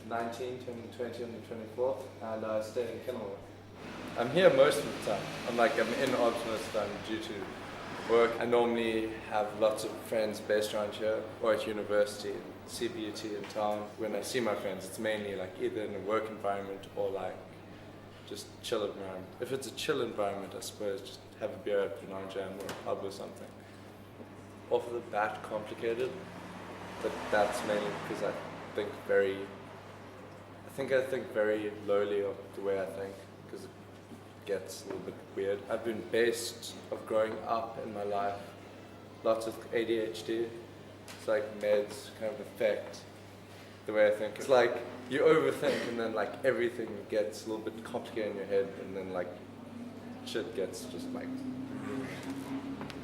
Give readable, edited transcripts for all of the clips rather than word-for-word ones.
19, turning 20 on the 24th, and I stay in Kenilworth. I'm here most of the time. I'm in Ops most of the time due to work. I normally have lots of friends based around here or at university, CPUT in town. When I see my friends, it's mainly either in a work environment or just chill environment. If it's a chill environment, I suppose just have a beer at Penang Jam or a pub or something. Off of the bat, complicated, but that's mainly because I think very lowly of the way I think, because it gets a little bit weird. I've been based of growing up in my life, lots of ADHD. It's meds kind of affect the way I think. It's you overthink and then everything gets a little bit complicated in your head, and then shit gets just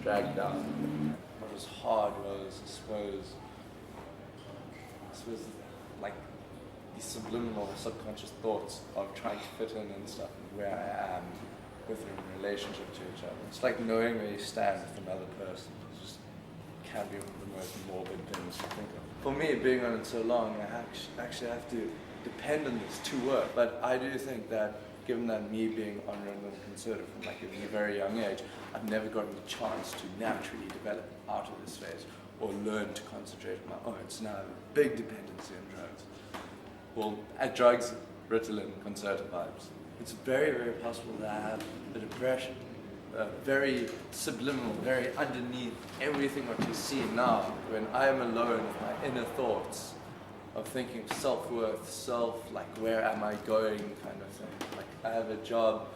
dragged down. What was hard was, I suppose these subliminal subconscious thoughts of trying to fit in and stuff, and where I am within relationship to each other. It's knowing where you stand with another person. It just can be one of the most morbid things to think of. For me, being on it so long, I actually have to depend on this to work. But I do think that, given that me being honorable and conservative from a very young age, I've never gotten the chance to naturally develop out of this phase or learn to concentrate on my own. So now I have a big dependency on drugs. Well, at drugs, Ritalin, concerta vibes. It's very, very possible that I have a depression, very subliminal, very underneath everything what you see now, when I am alone with my inner thoughts of thinking of self-worth, where am I going kind of thing. I have a job,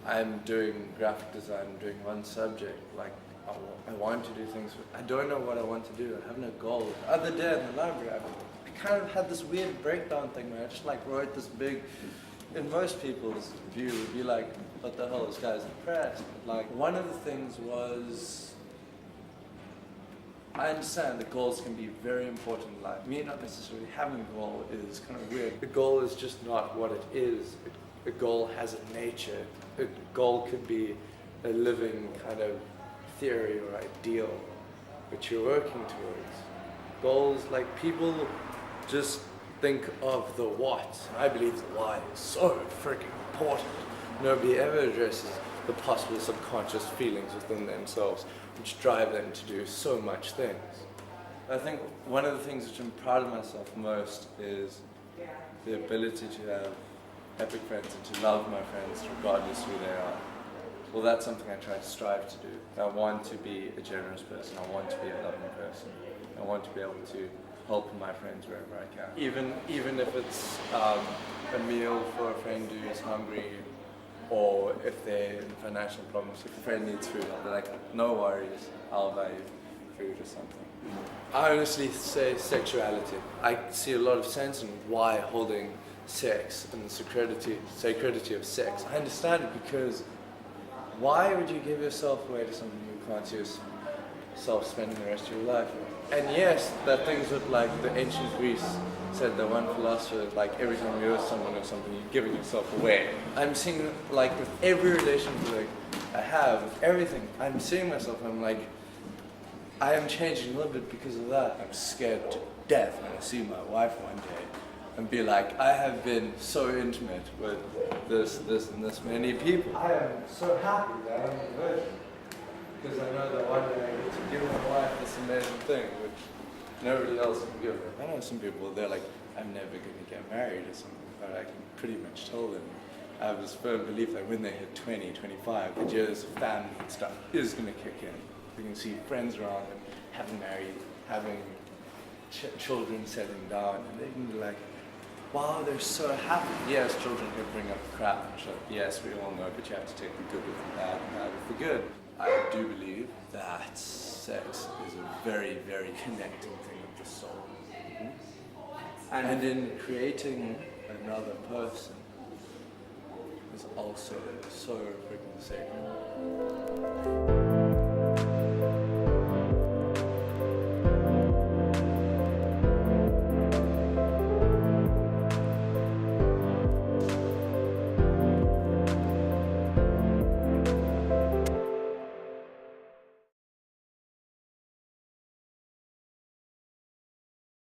I'm doing graphic design, I'm doing one subject, I want to do things, I don't know what I want to do, I have no goal. The other day in the library, I kind of had this weird breakdown thing where I just wrote this big, in most people's view would be what the hell, this guy's depressed. One of the things was, I understand that goals can be very important in life. Me not necessarily having a goal is kind of weird. A goal is just not what it is. A goal has a nature. A goal could be a living kind of theory or ideal which you're working towards. Goals, people just think of the what. I believe the why is so freaking important. Nobody ever addresses the possible subconscious feelings within themselves which drive them to do so much things. I think one of the things which I'm proud of myself most is the ability to have epic friends and to love my friends regardless who they are. Well, that's something I try to strive to do. I want to be a generous person. I want to be a loving person. I want to be able to help my friends wherever I can. Even if it's a meal for a friend who's hungry, or if they're in financial problems, if a friend needs food, I'll be no worries, I'll buy you food or something. I honestly say sexuality. I see a lot of sense in why holding sex and the sacredity of sex. I understand it because why would you give yourself away to someone you can't see yourself spending the rest of your life with? And yes, that things with the ancient Greece said that one philosopher, every time you're with someone or something, you're giving yourself away. I'm seeing with every relationship I have, with everything, I'm seeing myself, I am changing a little bit because of that. I'm scared to death when I see my wife one day and be I have been so intimate with this, and this many people. I am so happy that I'm a virgin. Because I know that one day I get to give my wife this amazing thing, which nobody else can give her. I know some people, they're I'm never going to get married or something, but I can pretty much tell them. I have this firm belief that when they hit 20, 25, the years of family and stuff is going to kick in. You can see friends around them having married, having children settling down, and they can be wow, they're so happy. Yes, children can bring up crap and shit. Yes, we all know, but you have to take the good with the bad and the bad with the good. I do believe that sex is a very, very connecting thing of the soul. And in creating another person is also so freaking sacred.